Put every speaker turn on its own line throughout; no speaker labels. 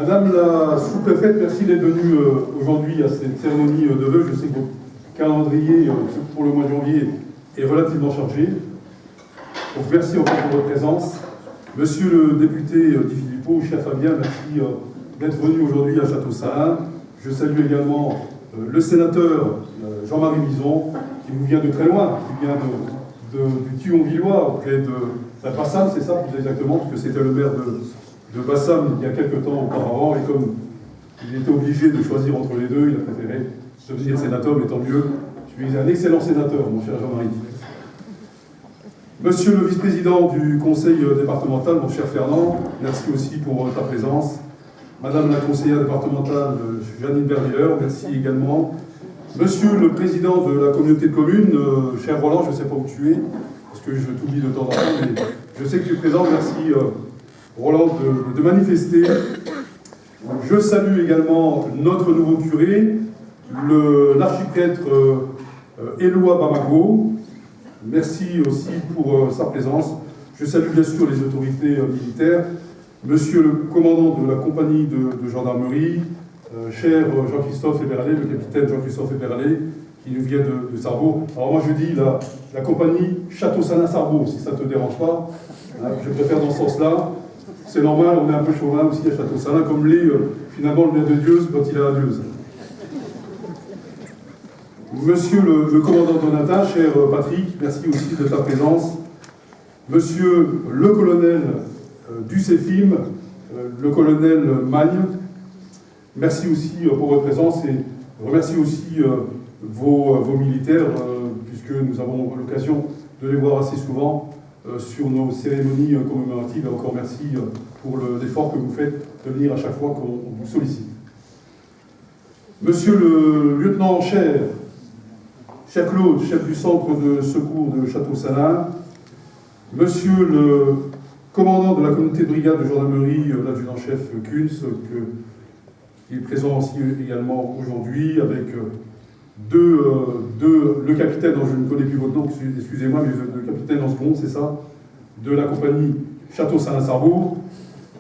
Madame la sous-préfète, merci d'être venue aujourd'hui à cette cérémonie de vœux. Je sais que votre calendrier pour le mois de janvier est relativement chargé. Donc merci encore pour votre présence. Monsieur le député Di Filippo, cher Fabien, merci d'être venu aujourd'hui à Château-Salins. Je salue également le sénateur Jean-Marie Mison, qui nous vient de très loin, qui vient du Thionvillois, près de la Bassam, c'est ça plus exactement, parce que c'était le maire de Bassam il y a quelques temps auparavant, et comme il était obligé de choisir entre les deux, il a préféré devenir sénateur, mais tant mieux. Tu es un excellent sénateur, mon cher Jean-Marie. Monsieur le vice-président du conseil départemental, mon cher Fernand, merci aussi pour ta présence. Madame la conseillère départementale Janine Berviller, merci également. Monsieur le président de la communauté de communes, cher Roland, je ne sais pas où tu es, parce que je t'oublie de temps en temps, mais je sais que tu es présent. Merci Roland de manifester. Je salue également notre nouveau curé, l'archiprêtre Éloi Bamago. Merci aussi pour sa présence. Je salue bien sûr les autorités militaires. Monsieur le commandant de la compagnie de gendarmerie, cher Jean-Christophe Eberlé, le capitaine Jean-Christophe Eberlé, qui nous vient de Sarrebourg. Alors moi je dis la compagnie Château-Salins-Sarrebourg, si ça ne te dérange pas. Je préfère dans ce sens-là. C'est normal, on est un peu chauvin aussi à Château-Salins, comme l'est finalement le maire de Dieuze quand il est à Dieuze. Monsieur le commandant Donatin, cher Patrick, merci aussi de ta présence. Monsieur le colonel du CEFIM, le colonel Magne, merci aussi pour votre présence et remercie aussi vos militaires, puisque nous avons l'occasion de les voir assez souvent sur nos cérémonies commémoratives. Et encore merci pour l'effort que vous faites de venir à chaque fois qu'on vous sollicite. Monsieur le lieutenant cher Claude, chef du centre de secours de Château-Salins, monsieur le commandant de la communauté de brigade de gendarmerie, l'adjudant-chef Kunz, qui est présent aussi également aujourd'hui, avec le capitaine, dont je ne connais plus votre nom, excusez-moi, mais le capitaine en second, c'est ça, de la compagnie Château-Salins-Sarrebourg,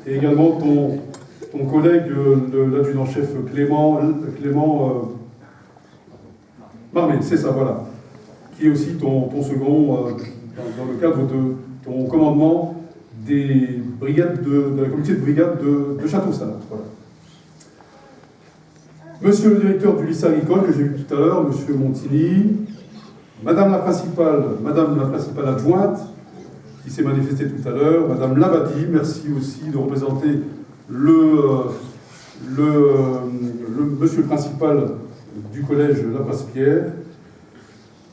et également ton collègue, l'adjudant-chef Clément Marmé, c'est ça, voilà, qui est aussi ton second dans le cadre de ton commandement des brigades de la communauté de brigade de Château-Salins. Voilà. Monsieur le directeur du lycée agricole que j'ai vu tout à l'heure, monsieur Montigny, madame la principale adjointe, qui s'est manifestée tout à l'heure, madame Labadie, merci aussi de représenter monsieur le principal du collège La Passe-Pierre,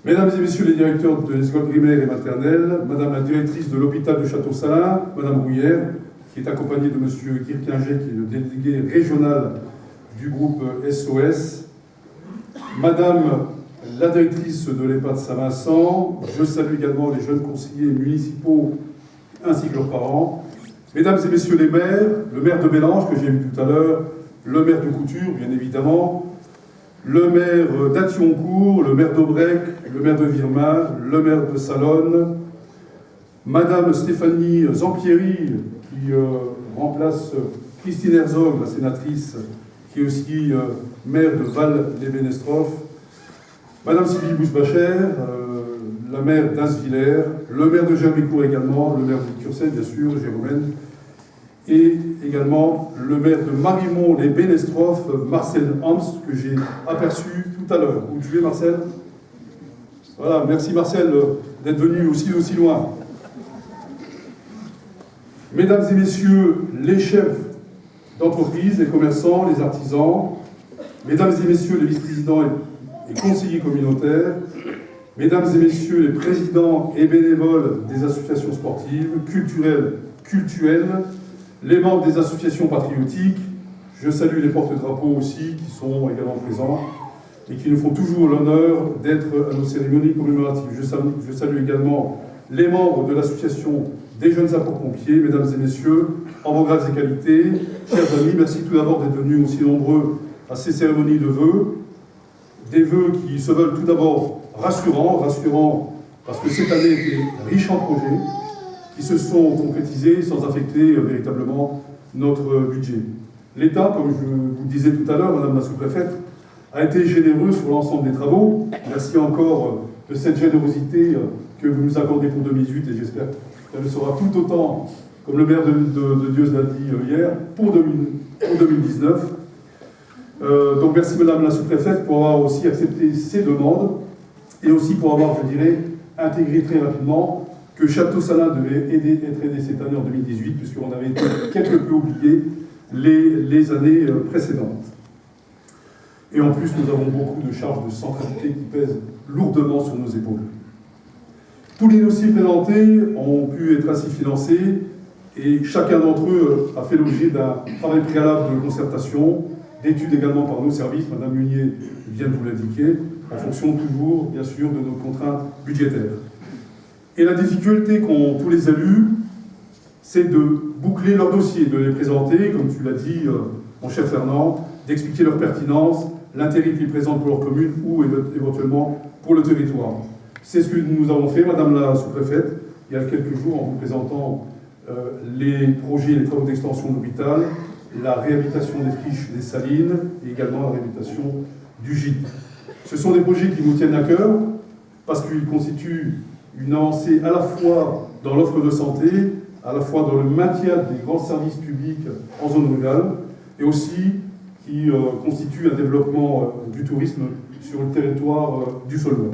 mesdames et messieurs les directeurs des écoles primaires et maternelles, madame la directrice de l'hôpital de Château-Salins, madame Rouillère, qui est accompagnée de monsieur Kirkinger, qui est le délégué régional du groupe SOS, madame la directrice de l'EHPAD Saint-Vincent, je salue également les jeunes conseillers municipaux ainsi que leurs parents, mesdames et messieurs les maires, le maire de Bélange que j'ai vu tout à l'heure, le maire de Couture, bien évidemment, le maire d'Athioncourt, le maire d'Aubrec, le maire de Virmin, le maire de Salonne, madame Stéphanie Zampieri, qui remplace Christine Herzog, la sénatrice, qui est aussi maire de Val-les-Bénestrophes, madame Sylvie Bousbacher, la maire d'Asvillers, le maire de Germicourt également, le maire de Curcel, bien sûr, Jérôme, et également le maire de Marimont-les-Bénestrophes, Marcel Hans, que j'ai aperçu tout à l'heure. Où tu es, Marcel? Voilà, merci Marcel d'être venu aussi loin. Mesdames et messieurs les chefs d'entreprise, les commerçants, les artisans, mesdames et messieurs les vice-présidents et conseillers communautaires, mesdames et messieurs les présidents et bénévoles des associations sportives, cultuelles, les membres des associations patriotiques, je salue les porte-drapeaux aussi qui sont également présents et qui nous font toujours l'honneur d'être à nos cérémonies commémoratives. Je salue également les membres de l'association des jeunes sapeurs-pompiers, mesdames et messieurs, en vos grades et qualités, chers amis, merci tout d'abord d'être venus aussi nombreux à ces cérémonies de vœux, des vœux qui se veulent tout d'abord rassurants parce que cette année était riche en projets, qui se sont concrétisés sans affecter véritablement notre budget. L'État, comme je vous le disais tout à l'heure, Madame la sous-préfète, a été généreux sur l'ensemble des travaux. Merci encore de cette générosité que vous nous accordez pour 2018 et j'espère qu'elle le sera tout autant, comme le maire de Dieuze l'a dit hier, pour 2019. Donc merci Madame la sous-préfète pour avoir aussi accepté ces demandes et aussi pour avoir, je dirais, intégré très rapidement que Château-Salins devait être aidé cette année en 2018 puisqu'on avait été quelque peu oublié les années précédentes. Et en plus, nous avons beaucoup de charges de centralité qui pèsent lourdement sur nos épaules. Tous les dossiers présentés ont pu être ainsi financés et chacun d'entre eux a fait l'objet d'un travail préalable de concertation, d'études également par nos services, Madame Munier vient de vous l'indiquer, en fonction toujours, bien sûr, de nos contraintes budgétaires. Et la difficulté qu'ont tous les élus, c'est de boucler leurs dossiers, de les présenter, comme tu l'as dit, mon cher Fernand, d'expliquer leur pertinence, l'intérêt qu'ils présentent pour leur commune ou éventuellement pour le territoire. C'est ce que nous avons fait, Madame la sous-préfète, il y a quelques jours, en vous présentant les projets, les travaux d'extension de l'hôpital, la réhabilitation des friches des Salines et également la réhabilitation du gîte. Ce sont des projets qui nous tiennent à cœur parce qu'ils constituent une avancée à la fois dans l'offre de santé, à la fois dans le maintien des grands services publics en zone rurale et aussi qui constituent un développement du tourisme sur le territoire du Saulnois.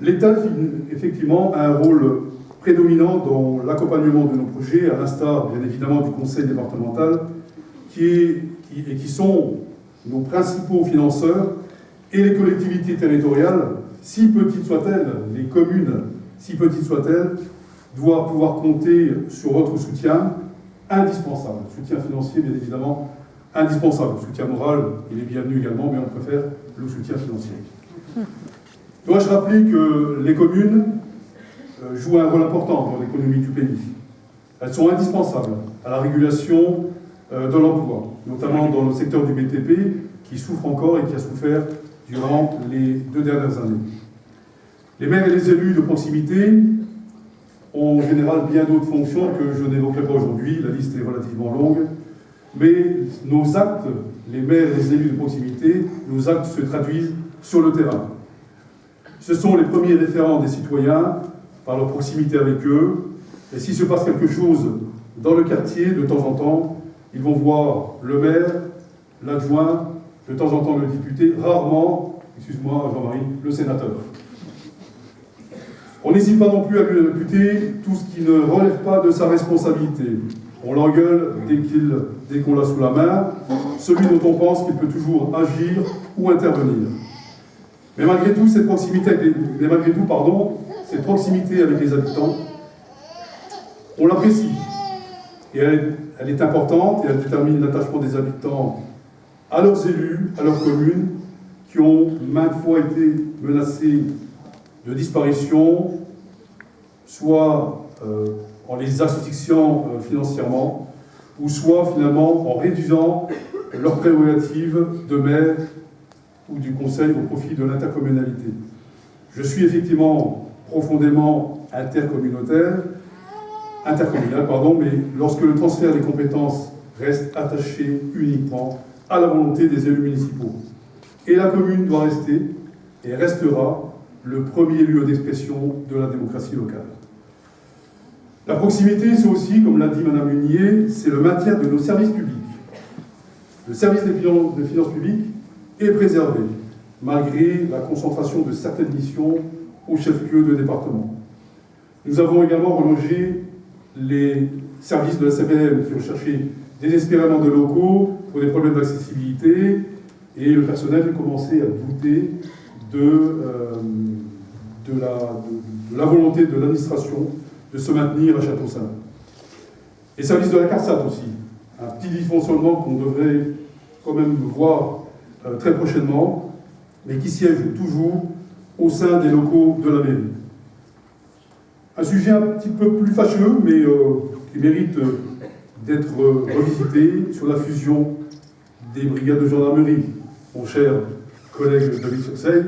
L'État, effectivement, a un rôle prédominant dans l'accompagnement de nos projets, à l'instar, bien évidemment, du conseil départemental, qui sont nos principaux financeurs, et les collectivités territoriales, si petites soient-elles, les communes, si petites soient-elles, doivent pouvoir compter sur votre soutien indispensable. Soutien financier, bien évidemment, indispensable. Le soutien moral, il est bienvenu également, mais on préfère le soutien financier. Dois-je rappeler que les communes jouent un rôle important dans l'économie du pays. Elles sont indispensables à la régulation de l'emploi, notamment dans le secteur du BTP, qui souffre encore et qui a souffert durant les 2 dernières années. Les maires et les élus de proximité ont en général bien d'autres fonctions que je n'évoquerai pas aujourd'hui, la liste est relativement longue, mais nos actes, les maires et les élus de proximité, nos actes se traduisent sur le terrain. Ce sont les premiers référents des citoyens par leur proximité avec eux, et s'il se passe quelque chose dans le quartier, de temps en temps, ils vont voir le maire, l'adjoint, de temps en temps le député, rarement, excuse-moi Jean-Marie, le sénateur. On n'hésite pas non plus à lui imputer tout ce qui ne relève pas de sa responsabilité. On l'engueule dès qu'on l'a sous la main, celui dont on pense qu'il peut toujours agir ou intervenir. Mais malgré tout, cette proximité avec les habitants, on l'apprécie. Et elle est importante et elle détermine l'attachement des habitants à leurs élus, à leurs communes, qui ont maintes fois été menacés de disparition, soit en les asphyxiant financièrement, ou soit finalement en réduisant leurs prérogatives de maire ou du conseil au profit de l'intercommunalité. Je suis effectivement profondément intercommunal, mais lorsque le transfert des compétences reste attaché uniquement à la volonté des élus municipaux. Et la commune doit rester, et restera, le premier lieu d'expression de la démocratie locale. La proximité, c'est aussi, comme l'a dit Mme Munier, c'est le maintien de nos services publics. Le service des finances publiques est préservé, malgré la concentration de certaines missions au chef-lieu de département. Nous avons également relogé les services de la CPM qui ont cherché désespérément de locaux pour des problèmes d'accessibilité, et le personnel a commencé à douter de la volonté de l'administration de se maintenir à Château-Salins. Les services de la CARSAT aussi, un petit dysfonctionnement qu'on devrait quand même voir très prochainement, mais qui siège toujours au sein des locaux de la mairie. Un sujet un petit peu plus fâcheux, mais qui mérite d'être revisité, sur la fusion des brigades de gendarmerie. Mon cher collègue David Surseil,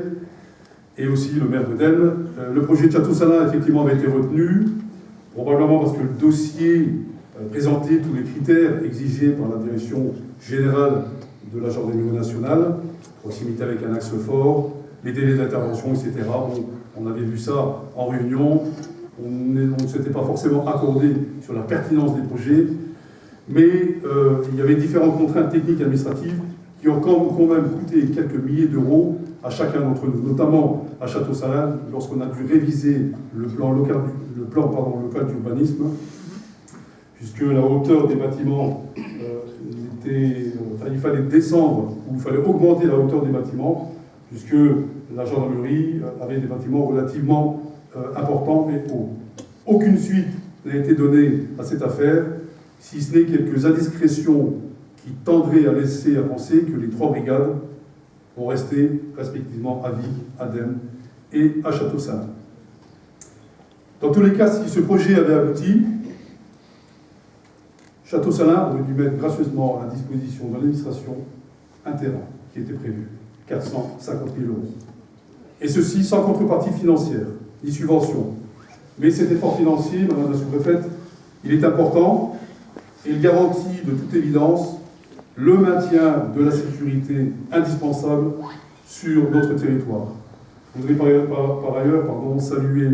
et aussi le maire de Delme. Le projet de Château-Salins, effectivement, avait été retenu, probablement parce que le dossier présenté tous les critères exigés par la direction générale de la gendarmerie nationale, proximité avec un axe fort, les délais d'intervention, etc. On avait vu ça en réunion, on ne s'était pas forcément accordé sur la pertinence des projets, mais il y avait différentes contraintes techniques et administratives qui ont quand même coûté quelques milliers d'euros à chacun d'entre nous, notamment à Château-Salins, lorsqu'on a dû réviser le plan local d'urbanisme, puisque la hauteur des bâtiments il fallait descendre, ou il fallait augmenter la hauteur des bâtiments, puisque la gendarmerie avait des bâtiments relativement importants et hauts. Aucune suite n'a été donnée à cette affaire, si ce n'est quelques indiscrétions qui tendraient à laisser à penser que les 3 brigades vont rester respectivement à Vic, à Dème et à Château-Salins. Dans tous les cas, si ce projet avait abouti, Château-Salins aurait dû mettre gracieusement à la disposition de l'administration un terrain qui était prévu, 450 000 euros. Et ceci sans contrepartie financière, ni subvention. Mais cet effort financier, Madame la sous-préfète, il est important et il garantit de toute évidence le maintien de la sécurité indispensable sur notre territoire. Je voudrais par ailleurs saluer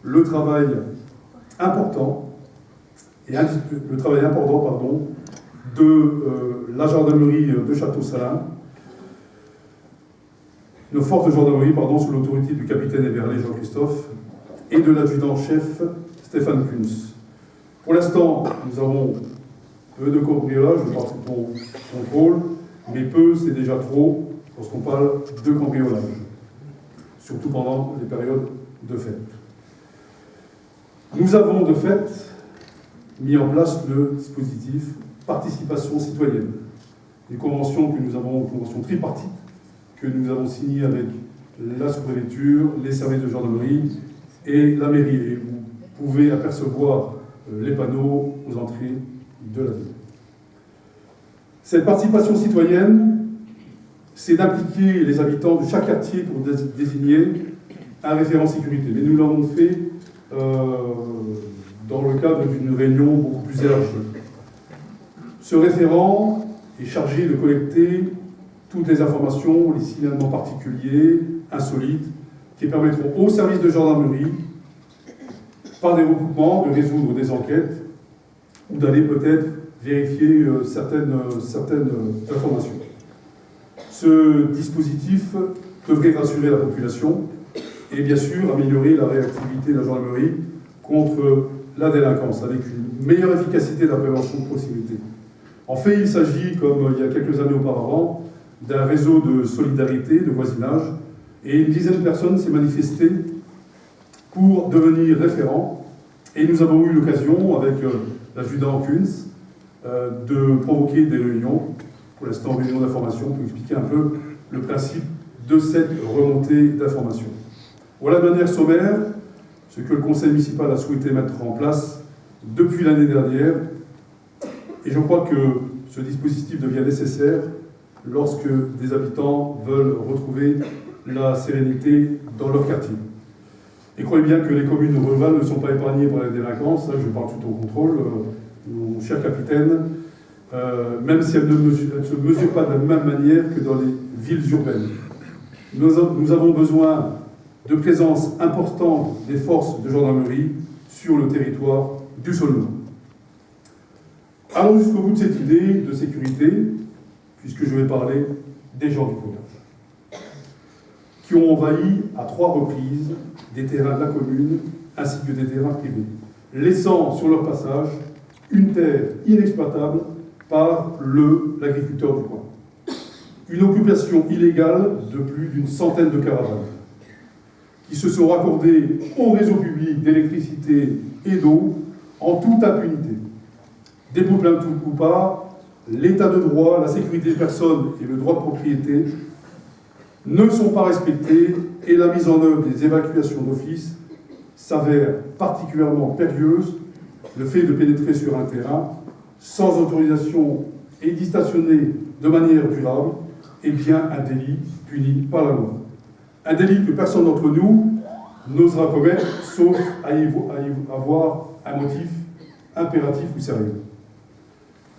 le travail important de la gendarmerie de Château-Salins, une forte gendarmerie sous l'autorité du capitaine Éberlé Jean-Christophe et de l'adjudant-chef Stéphane Kunz. Pour l'instant, nous avons peu de cambriolage, je parle sous mon contrôle, mais peu, c'est déjà trop lorsqu'on parle de cambriolage, surtout pendant les périodes de fête. Nous avons de fait mis en place le dispositif participation citoyenne, une convention tripartite que nous avons signée avec la sous-préfecture, les services de gendarmerie et la mairie. Et vous pouvez apercevoir les panneaux aux entrées de la ville. Cette participation citoyenne, c'est d'impliquer les habitants de chaque quartier pour désigner un référent sécurité. Mais nous l'avons fait dans le cadre d'une réunion beaucoup plus élargie. Ce référent est chargé de collecter toutes les informations, les signalements particuliers, insolites, qui permettront aux services de gendarmerie, par des recoupements, de résoudre des enquêtes ou d'aller peut-être vérifier certaines informations. Ce dispositif devrait rassurer la population et bien sûr améliorer la réactivité de la gendarmerie contre la délinquance, avec une meilleure efficacité de la prévention de proximité. En fait, il s'agit, comme il y a quelques années auparavant, d'un réseau de solidarité, de voisinage, et une dizaine de personnes s'est manifestée pour devenir référent, et nous avons eu l'occasion, avec l'adjudant Kunz, de provoquer des réunions, pour l'instant réunions d'information, pour expliquer un peu le principe de cette remontée d'information. Voilà de manière sommaire ce que le conseil municipal a souhaité mettre en place depuis l'année dernière, et je crois que ce dispositif devient nécessaire lorsque des habitants veulent retrouver la sérénité dans leur quartier. Et croyez bien que les communes rurales ne sont pas épargnées par la délinquance, là je parle tout au contrôle, mon cher capitaine, même si elles ne se mesurent pas de la même manière que dans les villes urbaines. Nous avons besoin de présence importante des forces de gendarmerie sur le territoire du Saulnois. Allons jusqu'au bout de cette idée de sécurité, puisque je vais parler des gens du voyage, qui ont envahi à 3 reprises des terrains de la commune ainsi que des terrains privés, laissant sur leur passage une terre inexploitable par l'agriculteur du coin. Une occupation illégale de plus d'une centaine de caravanes, qui se sont raccordés au réseau public d'électricité et d'eau en toute impunité. Dépôt plainte ou pas, l'état de droit, la sécurité des personnes et le droit de propriété ne sont pas respectés et la mise en œuvre des évacuations d'office s'avère particulièrement périlleuse. Le fait de pénétrer sur un terrain sans autorisation et d'y stationner de manière durable est bien un délit puni par la loi. Un délit que personne d'entre nous n'osera commettre, sauf à y avoir un motif impératif ou sérieux.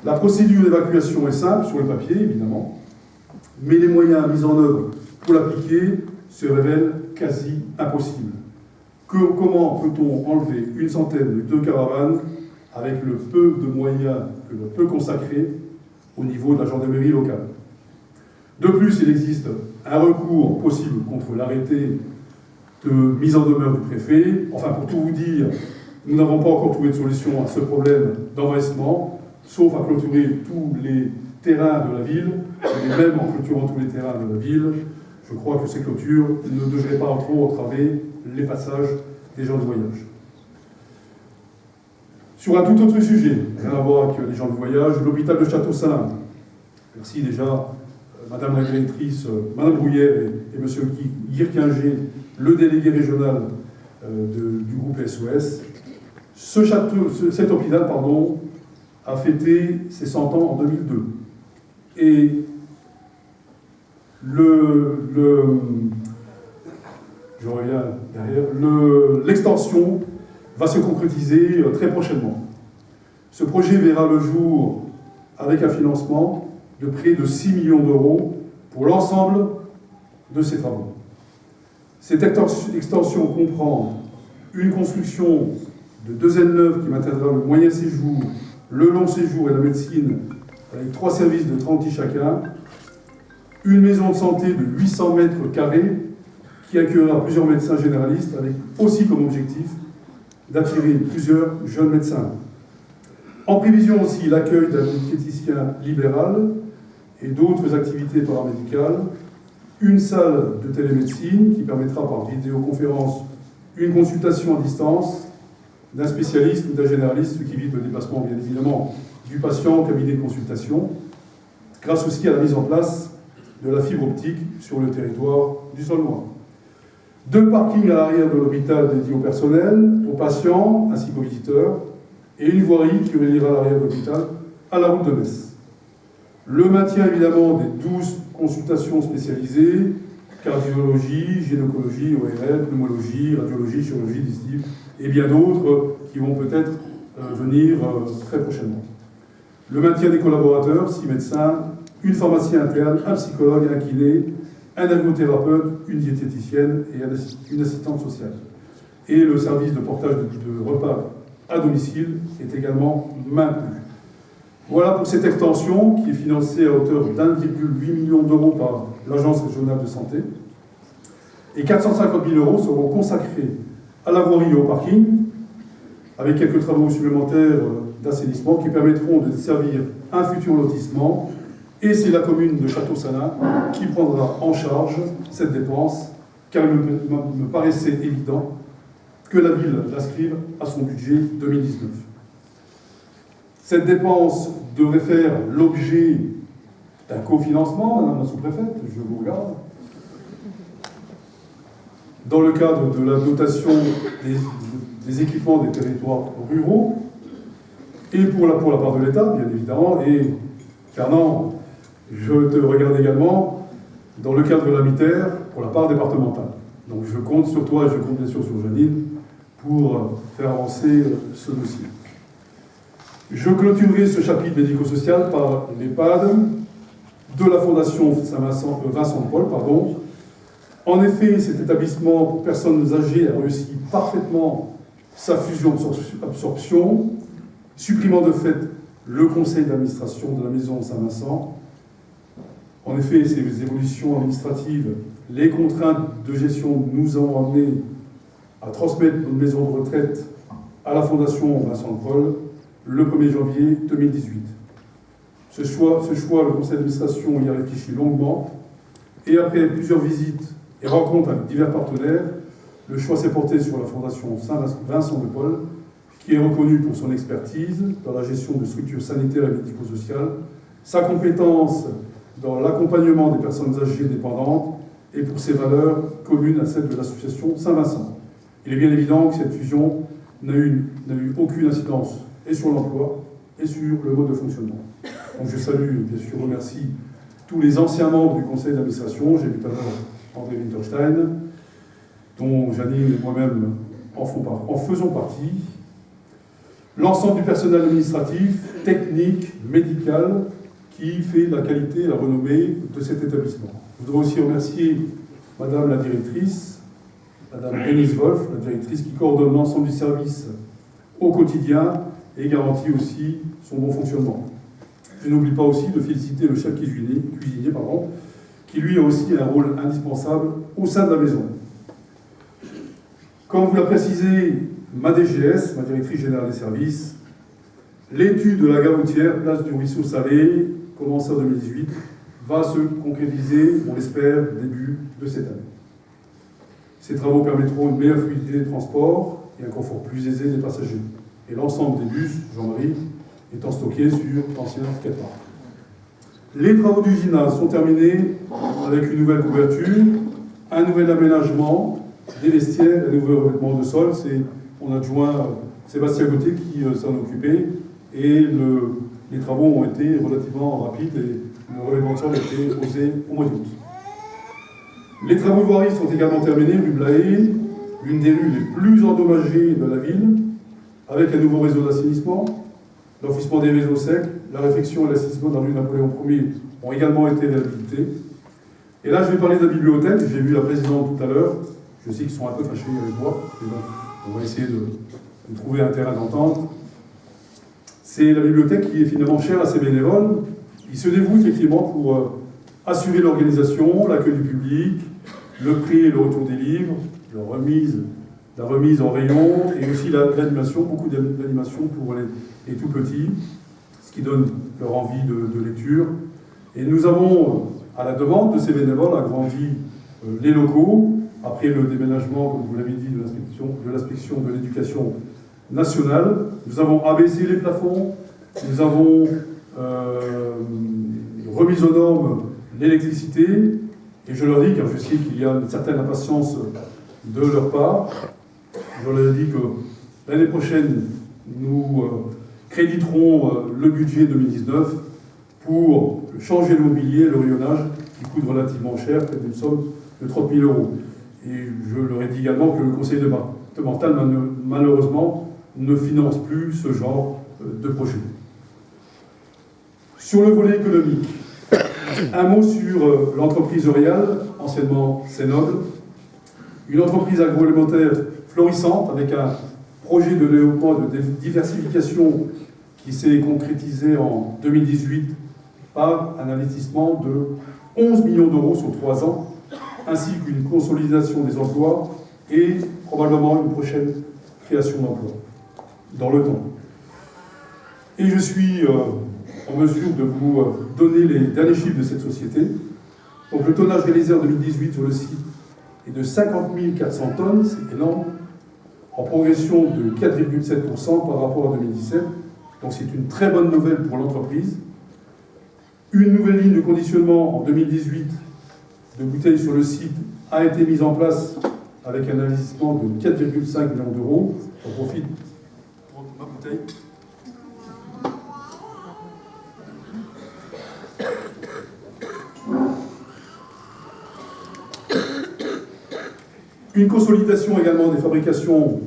La procédure d'évacuation est simple sur le papier, évidemment, mais les moyens mis en œuvre pour l'appliquer se révèlent quasi impossibles. Comment peut-on enlever une centaine de caravanes avec le peu de moyens que l'on peut consacrer au niveau de la gendarmerie locale? De plus, il existe un recours possible contre l'arrêté de mise en demeure du préfet. Enfin, pour tout vous dire, nous n'avons pas encore trouvé de solution à ce problème d'envahissement, sauf à clôturer tous les terrains de la ville, et même en clôturant tous les terrains de la ville, je crois que ces clôtures ne devraient pas trop entraver les passages des gens de voyage. Sur un tout autre sujet, rien à voir avec les gens de voyage, l'hôpital de Château-Salins. Merci déjà, Madame la directrice, Madame Brouillère et Monsieur Guirquinger, le délégué régional du groupe SOS. Cet hôpital, a fêté ses 100 ans en 2002. Et je reviens derrière, l'extension va se concrétiser très prochainement. Ce projet verra le jour avec un financement de près de 6 millions d'euros pour l'ensemble de ces travaux. Cette extension comprend une construction de 2 ailes neuves qui maintiendra le moyen séjour, le long séjour et la médecine avec 3 services de 30 lits chacun, une maison de santé de 800 mètres carrés qui accueillera plusieurs médecins généralistes avec aussi comme objectif d'attirer plusieurs jeunes médecins. En prévision aussi l'accueil d'un diététicien libéral et d'autres activités paramédicales, une salle de télémédecine qui permettra par vidéoconférence une consultation à distance d'un spécialiste ou d'un généraliste, qui évite le déplacement bien évidemment du patient au cabinet de consultation, grâce aussi à la mise en place de la fibre optique sur le territoire du Saulnois. 2 parkings à l'arrière de l'hôpital dédiés au personnel, aux patients ainsi qu'aux visiteurs, et une voirie qui reliera l'arrière de l'hôpital à la route de Metz. Le maintien évidemment des 12 consultations spécialisées, cardiologie, gynécologie, ORL, pneumologie, radiologie, chirurgie digestive, et bien d'autres qui vont peut-être venir très prochainement. Le maintien des collaborateurs, 6 médecins, une pharmacienne interne, un psychologue, un kiné, un ergothérapeute, une diététicienne et une assistante sociale. Et le service de portage de repas à domicile est également maintenu. Voilà pour cette extension qui est financée à hauteur d'1,8 million d'euros par l'Agence régionale de santé. Et 450 000 euros seront consacrés à la voirie et au parking, avec quelques travaux supplémentaires d'assainissement qui permettront de desservir un futur lotissement. Et c'est la commune de Château-Salins qui prendra en charge cette dépense, car il me paraissait évident que la ville l'inscrive à son budget 2019. Cette dépense devrait faire l'objet d'un cofinancement, Madame la sous-préfète, je vous regarde, dans le cadre de la dotation des équipements des territoires ruraux, et pour la part de l'État, bien évidemment, et Fernand, je te regarde également dans le cadre de la MITER pour la part départementale. Donc je compte sur toi et je compte bien sûr sur Janine pour faire avancer ce dossier. Je clôturerai ce chapitre médico-social par l'EHPAD de la Fondation Vincent de Paul. En effet, cet établissement pour personnes âgées a réussi parfaitement sa fusion-absorption, supprimant de fait le conseil d'administration de la maison Saint-Vincent. En effet, ces évolutions administratives, les contraintes de gestion nous ont amené à transmettre notre maison de retraite à la Fondation Vincent de Paul le 1er janvier 2018. Ce choix, le conseil d'administration y a réfléchi longuement, et après plusieurs visites et rencontres avec divers partenaires, le choix s'est porté sur la Fondation Saint-Vincent de Paul, qui est reconnue pour son expertise dans la gestion de structures sanitaires et médico-sociales, sa compétence dans l'accompagnement des personnes âgées dépendantes et pour ses valeurs communes à celles de l'association Saint-Vincent. Il est bien évident que cette fusion n'a eu aucune incidence et sur l'emploi et sur le mode de fonctionnement. Donc je salue, bien sûr, remercie tous les anciens membres du conseil d'administration. J'ai vu tout à l'heure André Winterstein, dont Janine et moi-même en faisons partie. l'ensemble du personnel administratif, technique, médical, qui fait la qualité et la renommée de cet établissement. Je voudrais aussi remercier Madame la directrice, Madame Denise Wolf, la directrice qui coordonne l'ensemble du service au quotidien et garantit aussi son bon fonctionnement. Je n'oublie pas aussi de féliciter le chef cuisinier qui lui a aussi un rôle indispensable au sein de la maison. Comme vous l'a précisé ma DGS, ma directrice générale des services, l'étude de la gare routière, place du Ruisseau Salé, commencée en 2018, va se concrétiser, on l'espère, début de cette année. Ces travaux permettront une meilleure fluidité des transports et un confort plus aisé des passagers. Et l'ensemble des bus, Jean-Marie, étant stockés sur l'ancien skatepark. Les travaux du gymnase sont terminés avec une nouvelle couverture, un nouvel aménagement, des vestiaires et un nouveau revêtement de sol. On a adjoint Sébastien Gauthier qui s'en occupait et les travaux ont été relativement rapides et le revêtement de sol a été posé au mois d'août. Les travaux de voirie sont également terminés, rue Blaye, l'une des rues les plus endommagées de la ville, avec un nouveau réseau d'assainissement, l'enfouissement des réseaux secs, la réfection et l'assainissement de la rue Napoléon Ier ont également été réhabilités. Et là, je vais parler de la bibliothèque. J'ai vu la présidente tout à l'heure. Je sais qu'ils sont un peu fâchés avec moi, mais bon, on va essayer de trouver un terrain d'entente. C'est la bibliothèque qui est finalement chère à ses bénévoles. Ils se dévouent effectivement pour assurer l'organisation, l'accueil du public, le prix et le retour des livres, la remise en rayon et aussi l'animation, beaucoup d'animation pour les tout petits, ce qui donne leur envie de lecture. Et nous avons, à la demande de ces bénévoles, agrandi les locaux, après le déménagement, comme vous l'avez dit, de l'inspection de l'éducation nationale. Nous avons abaissé les plafonds, nous avons remis aux normes l'électricité, et je leur dis, car je sais qu'il y a une certaine impatience de leur part, je leur ai dit que l'année prochaine, nous créditerons le budget 2019 pour changer le mobilier, le rayonnage, qui coûte relativement cher, près d'une somme de 30 000 €. Et je leur ai dit également que le conseil départemental, malheureusement, ne finance plus ce genre de projet. Sur le volet économique, un mot sur l'entreprise Orial, anciennement Sénoble, une entreprise agroalimentaire florissante avec un projet de développement et de diversification qui s'est concrétisé en 2018 par un investissement de 11 millions d'euros sur 3 ans, ainsi qu'une consolidation des emplois et probablement une prochaine création d'emplois dans le temps. Et je suis en mesure de vous donner les derniers chiffres de cette société. Donc le tonnage réalisé en 2018 sur le site est de 50 400 tonnes, c'est énorme, en progression de 4,7% par rapport à 2017. Donc c'est une très bonne nouvelle pour l'entreprise. Une nouvelle ligne de conditionnement en 2018 de bouteilles sur le site a été mise en place avec un investissement de 4,5 millions d'euros. J'en profite pour ma bouteille. Une consolidation également des fabrications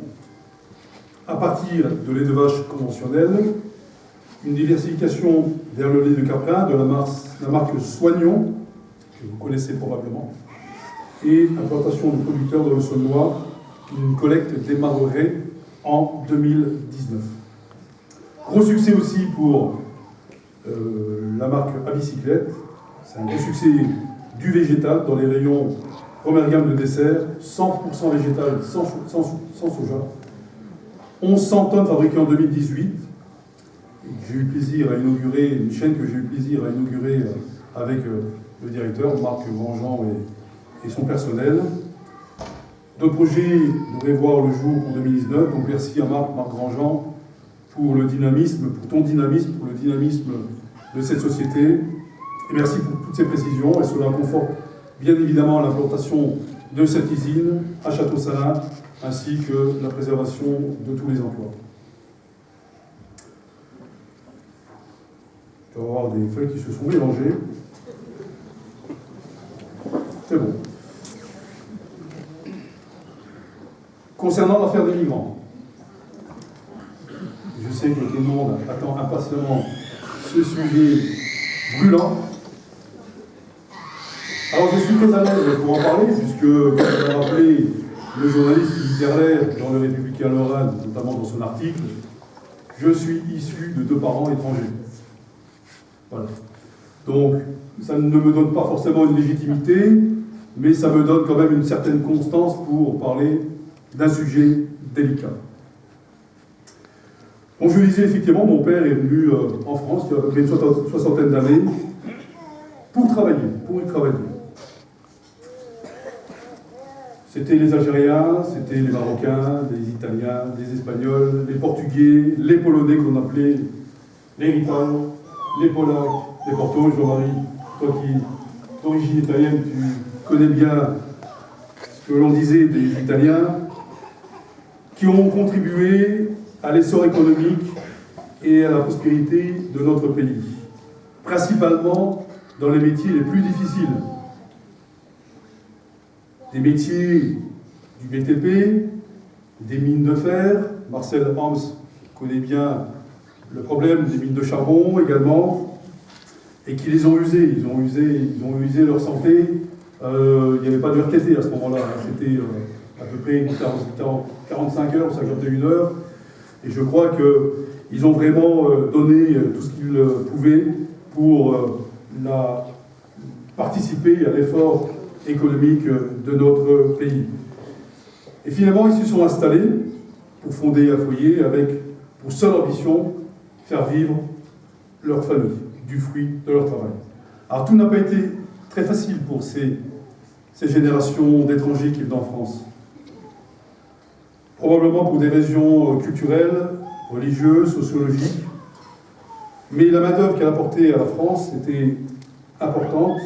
à partir de lait de vache conventionnel, une diversification vers le lait de caprin de la marque Soignon, que vous connaissez probablement, et implantation de producteurs dans le Saulnois, une collecte démarrerait en 2019. Gros succès aussi pour la marque à bicyclette, c'est un gros succès du végétal dans les rayons première gamme de dessert, 100% végétal, sans soja. 1100 tonnes fabriquées en 2018. J'ai eu plaisir à inaugurer, une chaîne que j'ai eu plaisir à inaugurer avec le directeur, Marc Grandjean et son personnel. D'autres projets devraient voir le jour pour 2019. Donc merci à Marc Grandjean, pour le dynamisme, pour ton dynamisme, pour le dynamisme de cette société. Et merci pour toutes ces précisions. Et cela conforte bien évidemment l'implantation de cette usine à Château-Salin, ainsi que la préservation de tous les emplois. Tu vas avoir des feuilles qui se sont mélangées. C'est bon. Concernant l'affaire des migrants, je Je sais que tout le monde attend impatiemment ce sujet brûlant. Alors je suis très à l'aise pour en parler, puisque, comme l'a rappelé le journaliste littéraire dans le Républicain Lorrain, notamment dans son article, je suis issu de 2 parents étrangers. Voilà. Donc, ça ne me donne pas forcément une légitimité, mais ça me donne quand même une certaine constance pour parler d'un sujet délicat. Donc, je le disais, effectivement, mon père est venu en France il y a à peu près une soixantaine d'années pour y travailler. C'était les Algériens, c'était les Marocains, les Italiens, les Espagnols, les Portugais, les Polonais qu'on appelait les Ritans, les Polacs, les Portos. Jean-Marie, toi qui es d'origine italienne, tu connais bien ce que l'on disait des Italiens, qui ont contribué à l'essor économique et à la prospérité de notre pays, principalement dans les métiers les plus difficiles. Des métiers du BTP, des mines de fer. Marcel Hams connaît bien le problème des mines de charbon également, et qui les ont usés. Ils ont usé leur santé. Il n'y avait pas de RTT à ce moment-là. C'était à peu près 45 heures, 51 heures. Et je crois qu'ils ont vraiment donné tout ce qu'ils pouvaient pour participer à l'effort économique de notre pays. Et finalement, ils se sont installés pour fonder un foyer avec pour seule ambition faire vivre leur famille, du fruit de leur travail. Alors tout n'a pas été très facile pour ces générations d'étrangers qui viennent en France. Probablement pour des raisons culturelles, religieuses, sociologiques. Mais la main-d'œuvre qu'elle apportait à la France était importante,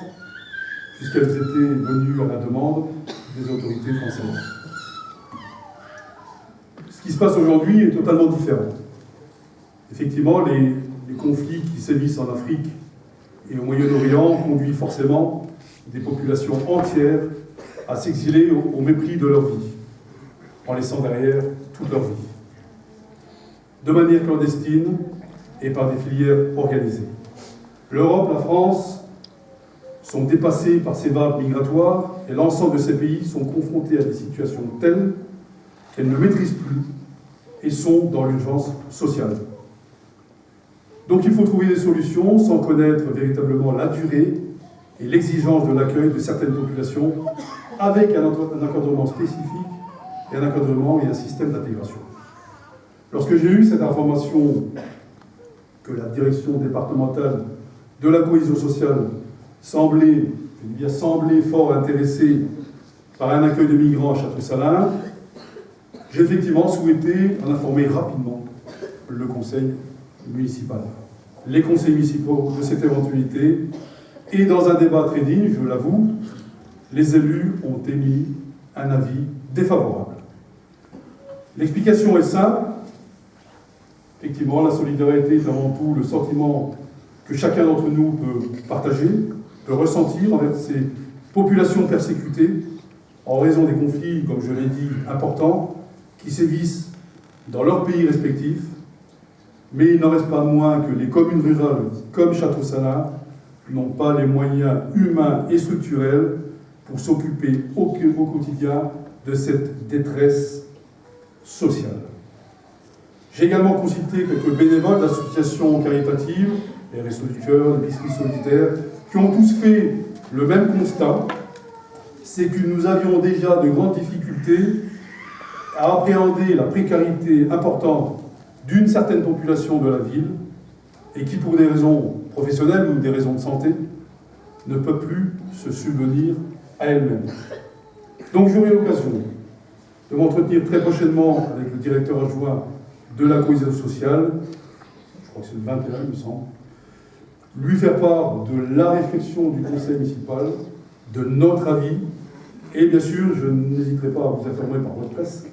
puisqu'elles étaient venues à la demande des autorités françaises. Ce qui se passe aujourd'hui est totalement différent. Effectivement, les conflits qui sévissent en Afrique et au Moyen-Orient conduisent forcément des populations entières à s'exiler au mépris de leur vie, en laissant derrière toute leur vie, de manière clandestine et par des filières organisées. L'Europe, la France, sont dépassés par ces vagues migratoires et l'ensemble de ces pays sont confrontés à des situations telles qu'elles ne maîtrisent plus et sont dans l'urgence sociale. Donc il faut trouver des solutions sans connaître véritablement la durée et l'exigence de l'accueil de certaines populations avec un encadrement spécifique et un encadrement et un système d'intégration. Lorsque j'ai eu cette information que la direction départementale de la cohésion sociale semblait fort intéressée par un accueil de migrants à Château-Salins, j'ai effectivement souhaité en informer rapidement le conseil municipal, les conseils municipaux de cette éventualité, et dans un débat très digne, je l'avoue, les élus ont émis un avis défavorable. L'explication est simple. Effectivement, la solidarité est avant tout le sentiment que chacun d'entre nous peut partager, peut ressentir envers ces populations persécutées en raison des conflits, comme je l'ai dit, importants, qui sévissent dans leurs pays respectifs. Mais il n'en reste pas moins que les communes rurales, comme Château-Salins, n'ont pas les moyens humains et structurels pour s'occuper au quotidien de cette détresse sociale. J'ai également consulté quelques bénévoles d'associations caritatives, les Restos du Cœur, l'épicerie solidaire, qui ont tous fait le même constat, c'est que nous avions déjà de grandes difficultés à appréhender la précarité importante d'une certaine population de la ville et qui, pour des raisons professionnelles ou des raisons de santé, ne peut plus se subvenir à elle-même. Donc j'aurai l'occasion de m'entretenir très prochainement avec le directeur adjoint de la cohésion sociale, je crois que c'est le 21, il me semble, lui faire part de la réflexion du conseil municipal, de notre avis, et bien sûr, je n'hésiterai pas à vous informer par votre presse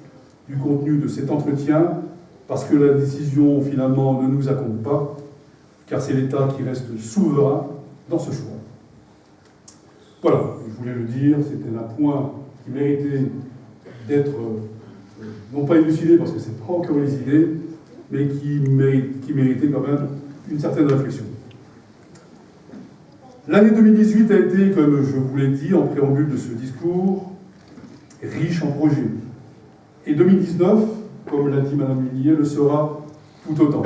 du contenu de cet entretien, parce que la décision, finalement, ne nous accombe pas, car c'est l'État qui reste souverain dans ce choix. Voilà, je voulais le dire, c'était un point qui méritait d'être, non pas élucidé, parce que ce n'est pas encore élucidé, mais qui méritait quand même une certaine réflexion. L'année 2018 a été, comme je vous l'ai dit en préambule de ce discours, riche en projets. Et 2019, comme l'a dit Madame Millier, le sera tout autant.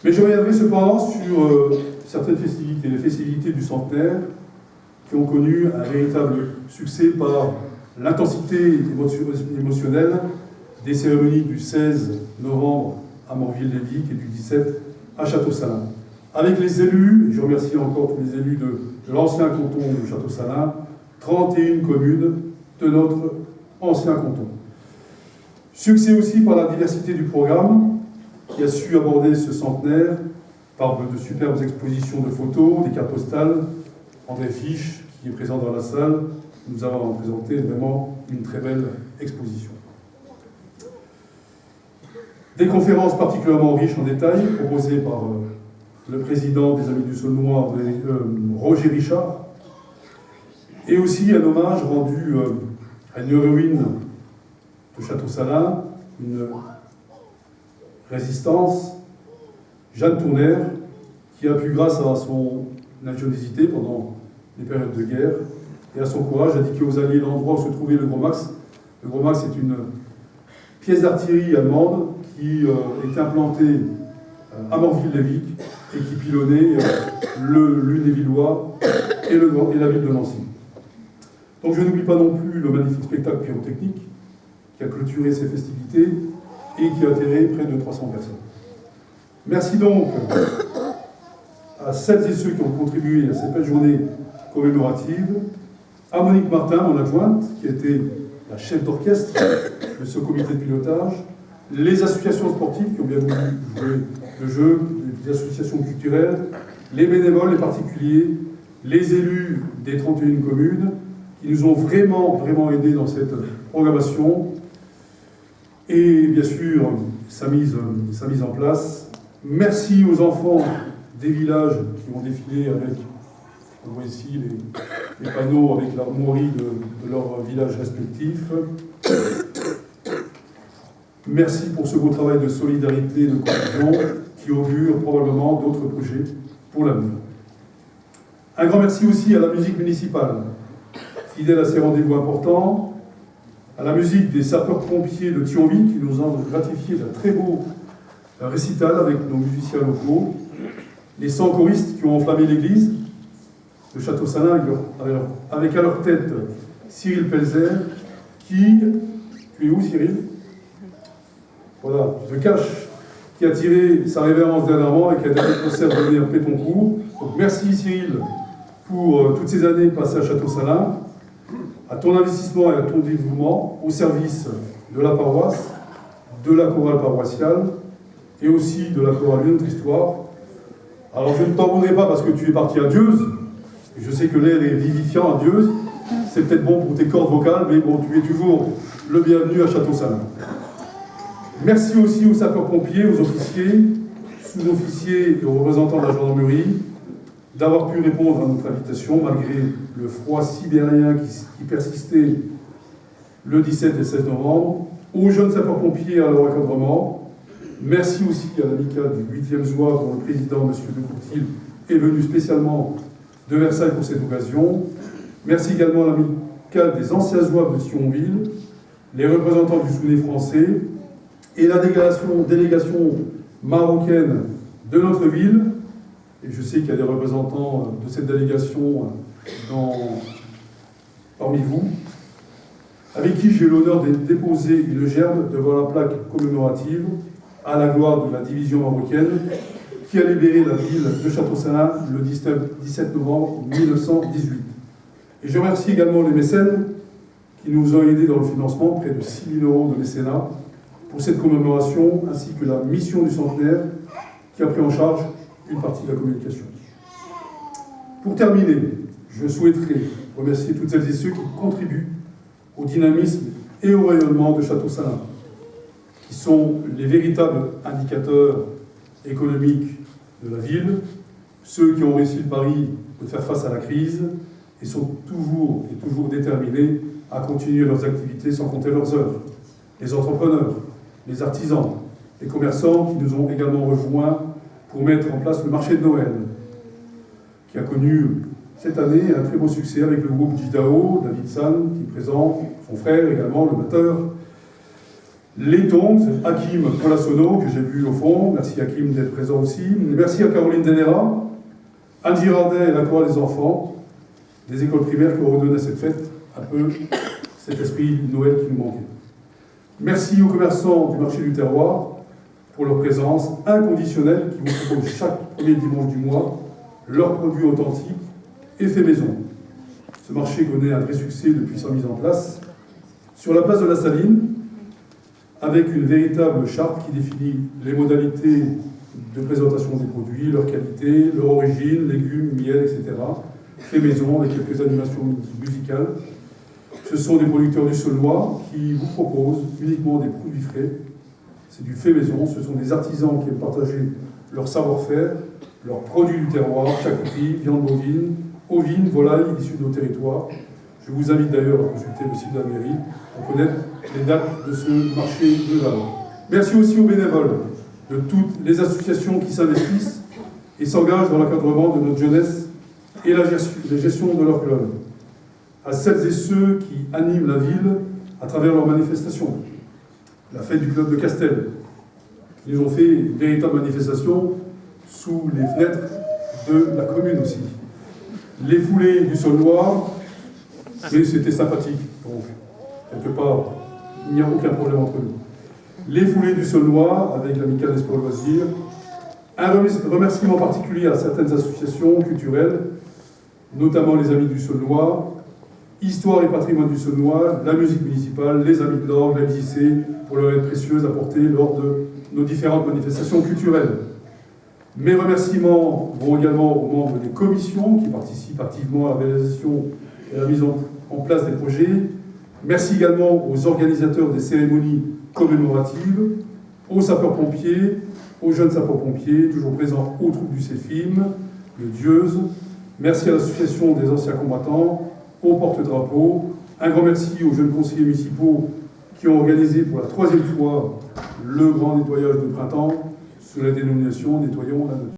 Mais je reviendrai cependant sur certaines festivités, les festivités du centenaire, qui ont connu un véritable succès par l'intensité émotionnelle des cérémonies du 16 novembre à Morville-les-Vicq et du 17 à Château-Salins. Avec les élus, et je remercie encore tous les élus de l'ancien canton de Château-Salins, 31 communes de notre ancien canton. Succès aussi par la diversité du programme, qui a su aborder ce centenaire par de superbes expositions de photos, des cartes postales. André Fiche, qui est présent dans la salle, nous avons présenté vraiment une très belle exposition. Des conférences particulièrement riches en détails, proposées par le président des Amis du Saulnois, Roger Richard, et aussi un hommage rendu à une héroïne de Château-Salins, une résistance, Jeanne Tournaire, qui a pu, grâce à son ingéniosité pendant les périodes de guerre et à son courage, indiquer aux Alliés l'endroit où se trouvait le Gros Max. Le Gros Max est une pièce d'artillerie allemande qui est implantée à Morville-les-Vicq et qui pilonnait Lunévillois et la ville de Nancy. Donc je n'oublie pas non plus le magnifique spectacle pyrotechnique qui a clôturé ces festivités et qui a attiré près de 300 personnes. Merci donc à celles et ceux qui ont contribué à cette belle journée commémorative, à Monique Martin, mon adjointe, qui était la chef d'orchestre de ce comité de pilotage, les associations sportives qui ont bien voulu jouer le jeu, les associations culturelles, les bénévoles, les particuliers, les élus des 31 communes, qui nous ont vraiment aidés dans cette programmation, et bien sûr sa mise en place. Merci aux enfants des villages qui ont défilé avec, on voit ici les panneaux avec l'armoirie de leurs villages respectifs. Merci pour ce beau travail de solidarité et de cohésion qui augure probablement d'autres projets pour l'avenir. Un grand merci aussi à la musique municipale, fidèle à ces rendez-vous importants, à la musique des sapeurs-pompiers de Thionville qui nous ont gratifié d'un très beau récital avec nos musiciens locaux, les 100 choristes qui ont enflammé l'église de Château-Salins avec à leur tête Cyril Pelzer qui... Tu es où, Cyril? Voilà, je te cache, qui a tiré sa révérence dernièrement et qui a dernier concert donné à Pétoncourt. Donc merci Cyril pour toutes ces années passées à Château-Salins, à ton investissement et à ton dévouement au service de la paroisse, de la chorale paroissiale et aussi de la chorale Une autre histoire. Alors je ne t'en voudrais pas parce que tu es parti à Dieuze, et je sais que l'air est vivifiant à Dieuze, c'est peut-être bon pour tes cordes vocales, mais bon, tu es toujours le bienvenu à Château-Salins. Merci aussi aux sapeurs-pompiers, aux officiers, sous-officiers et aux représentants de la gendarmerie d'avoir pu répondre à notre invitation malgré le froid sibérien qui persistait le 17 et le 16 novembre, aux jeunes sapeurs-pompiers à leur encadrement. Merci aussi à l'amicale du 8e SWAT dont le président, M. de Courtil, est venu spécialement de Versailles pour cette occasion. Merci également à l'amicale des anciens SWAT de Thionville, les représentants du Soudanais français et la délégation marocaine de notre ville. Et je sais qu'il y a des représentants de cette délégation parmi vous, avec qui j'ai eu l'honneur de déposer une gerbe devant la plaque commémorative à la gloire de la division marocaine qui a libéré la ville de Château-Salins le 17 novembre 1918. Et je remercie également les mécènes qui nous ont aidés dans le financement, près de 6 000 € de mécénat, pour cette commémoration, ainsi que la mission du centenaire qui a pris en charge une partie de la communication. Pour terminer, je souhaiterais remercier toutes celles et ceux qui contribuent au dynamisme et au rayonnement de Château-Salins, qui sont les véritables indicateurs économiques de la ville, ceux qui ont réussi le pari de faire face à la crise et sont toujours déterminés à continuer leurs activités sans compter leurs heures. Les entrepreneurs, les artisans, les commerçants qui nous ont également rejoints pour mettre en place le marché de Noël, qui a connu cette année un très beau succès avec le groupe Jidao, David San, qui présente, son frère également, le batteur, les Tongs, Hakim Colasono, que j'ai vu au fond, merci Hakim d'être présent aussi, merci à Caroline Denera, Anne Girardin et la chorale des enfants, des écoles primaires qui ont redonné à cette fête un peu cet esprit de Noël qui nous manquait. Merci aux commerçants du marché du terroir pour leur présence inconditionnelle qui vous proposent chaque premier dimanche du mois leurs produits authentiques et faits maison. Ce marché connaît un vrai succès depuis sa mise en place. Sur la place de la Saline, avec une véritable charte qui définit les modalités de présentation des produits, leur qualité, leur origine, légumes, miel, etc. Faits maison avec quelques animations musicales. Ce sont des producteurs du Saulnois qui vous proposent uniquement des produits frais. C'est du fait maison, ce sont des artisans qui aiment partager leur savoir-faire, leurs produits du terroir, charcuterie, viande bovine, ovine, volaille, issus de nos territoires. Je vous invite d'ailleurs à consulter le site de la mairie pour connaître les dates de ce marché de Valence. Merci aussi aux bénévoles de toutes les associations qui s'investissent et s'engagent dans l'encadrement de notre jeunesse et la gestion de leur club. À celles et ceux qui animent la ville à travers leurs manifestations. La fête du club de Castel. Ils ont fait une véritable manifestation sous les fenêtres de la commune aussi. Les foulées du Saulnois, mais c'était sympathique. Donc, quelque part, il n'y a aucun problème entre nous. Les foulées du Saulnois, avec l'amicale des sports et loisirs. Un remerciement particulier à certaines associations culturelles, notamment les Amis du Saulnois, Histoire et patrimoine du Saulnois, la musique municipale, les Amis de l'Orgue, la MJC, pour leur aide précieuse apportée lors de nos différentes manifestations culturelles. Mes remerciements vont également aux membres des commissions qui participent activement à la réalisation et à la mise en place des projets. Merci également aux organisateurs des cérémonies commémoratives, aux sapeurs-pompiers, aux jeunes sapeurs-pompiers, toujours présents aux troupes du CEFIM, le Dieuze. Merci à l'association des anciens combattants, aux porte-drapeaux. Un grand merci aux jeunes conseillers municipaux qui ont organisé pour la 3e fois le grand nettoyage de printemps sous la dénomination « Nettoyons la nature ».